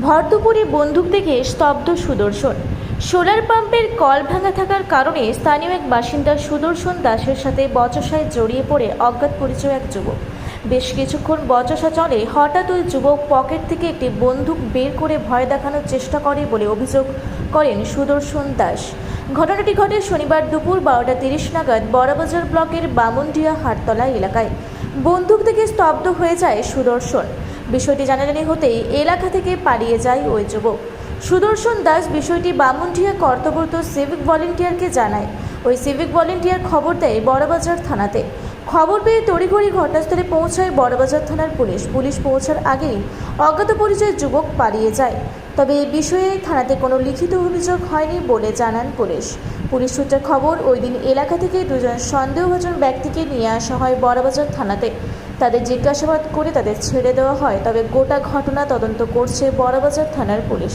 ভরদুপুরে বন্দুক দেখে স্তব্ধ সুদর্শন। সোলার পাম্পের কল ভাঙা থাকার কারণে স্থানীয় এক বাসিন্দা সুদর্শন দাসের সাথে বচসায় জড়িয়ে পড়ে অজ্ঞাত পরিচয় এক যুবক। বেশ কিছুক্ষণ বচসা চলে, হঠাৎ ওই যুবক পকেট থেকে একটি বন্দুক বের করে ভয় দেখানোর চেষ্টা করে বলে অভিযোগ করেন সুদর্শন দাস। ঘটনাটি ঘটে শনিবার দুপুর 12:30 নাগাদ বড়বাজার ব্লকের বামুনডিয়া হাটতলা এলাকায়। বন্দুক থেকে স্তব্ধ হয়ে যায় সুদর্শন। বিষয়টি জানাজানি হতেই এলাকা থেকে পালিয়ে যায় ওই যুবক। সুদর্শন দাস বিষয়টি বামুনডিয়া কর্তব্যরত সিভিক ভলেন্টিয়ারকে জানায়। ওই সিভিক ভলেন্টিয়ার খবর দেয় বড়বাজার থানাতে। খবর পেয়ে তড়িঘড়ি ঘটনাস্থলে পৌঁছায় বড়বাজার থানার পুলিশ পৌঁছার আগেই অজ্ঞাত পরিচয় যুবক পালিয়ে যায়। তবে এই বিষয়ে থানাতে কোনো লিখিত অভিযোগ হয়নি বলে জানান পুলিশ সূত্রে খবর, ওই দিন এলাকা থেকে দুজন সন্দেহভাজন ব্যক্তিকে নিয়ে আসা হয় বড়বাজার থানাতে। তাদের জিজ্ঞাসাবাদ করে তাদের ছেড়ে দেওয়া হয়। তবে গোটা ঘটনা তদন্ত করছে বড়বাজার থানার পুলিশ।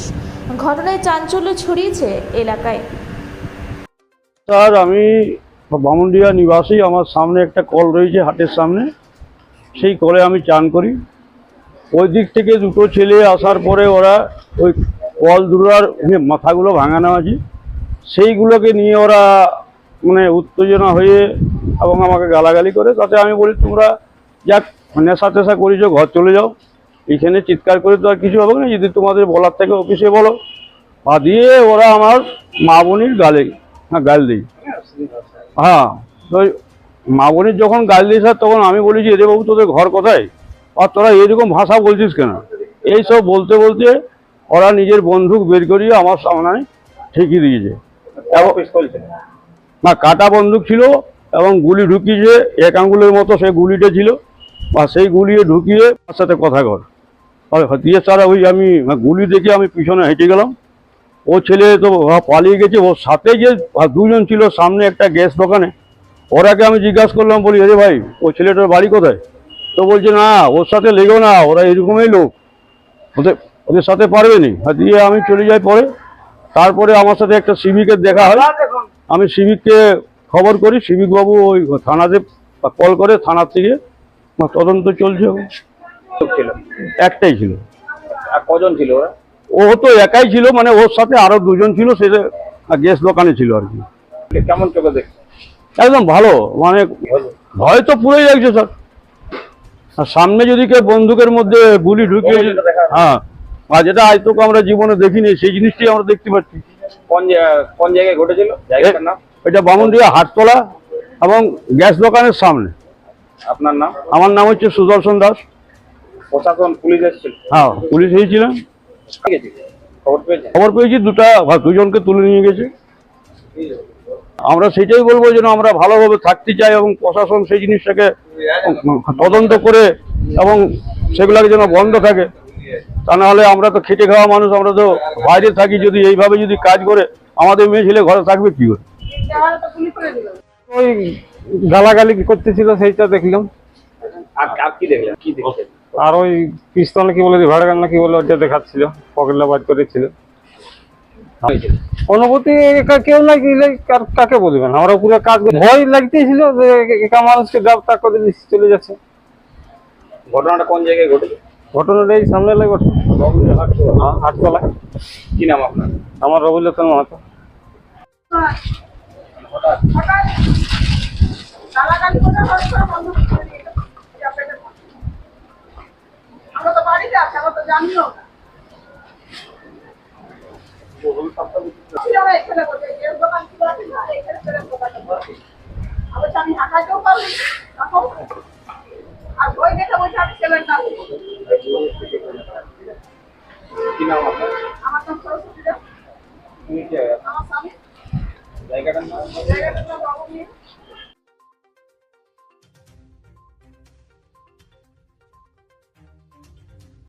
ঘটনায় চাঞ্চল্য ছড়িয়েছে এলাকায়। স্যার, আমি বামুনডিয়া নিবাসী। আমার সামনে একটা কল রয়েছে হাটের সামনে, সেই কলে আমি চান করি। ওই দিক থেকে দুটো ছেলে আসার পরে ওরা ওই কল দুটার মাথাগুলো ভাঙানো আছে, সেইগুলোকে নিয়ে ওরা মানে উত্তেজনা হয়ে এবং আমাকে গালাগালি করে। তাতে আমি বলি, তোমরা যাক নেশা টেশা করেছো, ঘর চলে যাও, এইখানে চিৎকার করে তো আর কিছু হবে না, যদি তোমাদের বলার থেকে অফিসে বলো। বা দিয়ে ওরা আমার মা বোনির গাল দিই। হ্যাঁ, তো মা বোনির যখন গাল দিই স্যার, তখন আমি বলি যে, এরে বাবু, তোদের ঘর কোথায়, আর তোরা এরকম ভাষা বলছিস কেন? এইসব বলতে বলতে ওরা নিজের বন্দুক বের করিয়ে আমার সামনে ঠেকিয়ে দিয়েছে। না, কাটা বন্দুক ছিল এবং গুলি ঢুকিয়েছে, এক আঙ্গুলের মতো সেই গুলিটা ছিল, বা সেই গুলি ঢুকিয়ে তার সাথে কথা কর দিয়ে স্যার ওই আমি গুলি দেখে আমি পিছনে হেঁটে গেলাম। ও ছেলে তো পালিয়ে গেছে। ওর সাথে যে দুজন ছিল সামনে একটা গ্যাস দোকানে, ওরাকে আমি জিজ্ঞাসা করলাম, বলি, আরে ভাই, ও ছেলেটার বাড়ি কোথায়? তো বলছে, না, ওর সাথে লেগো না, ওরা এরকমই লোক, ওদের সাথে পারবে নি। দিয়ে আমি চলে যাই। তারপরে আমার সাথে একটা সিভিকের দেখা হয়। আমি সিভিককে খবর করি, সিভিক বাবু ওই থানাতে কল করে, থানার থেকে তদন্ত চলছে। একটাই ছিল। আর কজন ছিল ওরা? ও তো একাই ছিল, মানে ওর সাথে আরো দুজন ছিল, সেটা গ্যাস দোকানে ছিল আর কি। কেমন চোখে দেখছে? একদম ভালো, মানে ভয় তো পুরোই লাগছে স্যার। আর সামনে যদি কেউ বন্দুকের মধ্যে গুলি ঢুকিয়ে, হ্যাঁ, আর যেটা আজ তো আমরা জীবনে দেখিনি, সেই জিনিসটাই আমরা দেখতে পাচ্ছি। কোন জায়গায় ঘটেছিল? জায়গাটার নাম? এটা বামুনডিয়া হাটতলা এবং গ্যাস দোকানের সামনে। আপনার নাম? আমার নাম হচ্ছে সুদর্শন দাস। প্রশাসন, পুলিশ এসেছিল? হ্যাঁ, পুলিশ এসেছিলেন। খবর পেয়েছি, দুজনকে তুলে নিয়ে গেছে। আমরা সেটাই বলবো, যেন আমরা ভালোভাবে থাকতে চাই এবং প্রশাসন সেই জিনিসটাকে তদন্ত করে এবং সেগুলোকে যেন বন্ধ থাকে। তা নাহলে আমরা তো খেটে খাওয়া মানুষ, আমরা তো বাইরে থাকি। যদি এইভাবে যদি কাজ করে, আমাদের মেয়ে ছেলে ঘরে থাকবে কি করে? ওই গালাগালি করতেছিল, সেইটা দেখলাম। আর কি দেখলেন? কি দেখলেন? আর ওই পিস্তল কি বলে, ভাড়া না কি বলে, ওটা দেখাচ্ছিল, পকেটে বাজ করেছিল। অনুভূতি কেউ না গেলে কাকে বলবেন, আমরা পুরো কাজ ভয় লাগতেছিল যে একা মানুষকে গ্রেফতার করে চলে যাচ্ছে। ঘটনাটা কোন জায়গায় ঘটেছে? ঘটনাটা এই সামনে লাগে ঘটনা, হাটতলা। কি নাম আপনার? আমার রবিলতন মাহাতো। আমরা তো বাড়িতে আছি, আমরা তো জানিও না। আমি হাঁটাতেও পারি, আর বই দেখে বলছে আমি ছেলের নাম। কি নাম আপনার? আমার নাম সরস্বতী দাস। তুমি কি আমার স্বামী। জায়গাটার নাম? জায়গাটার নাম বাবুনিয়া।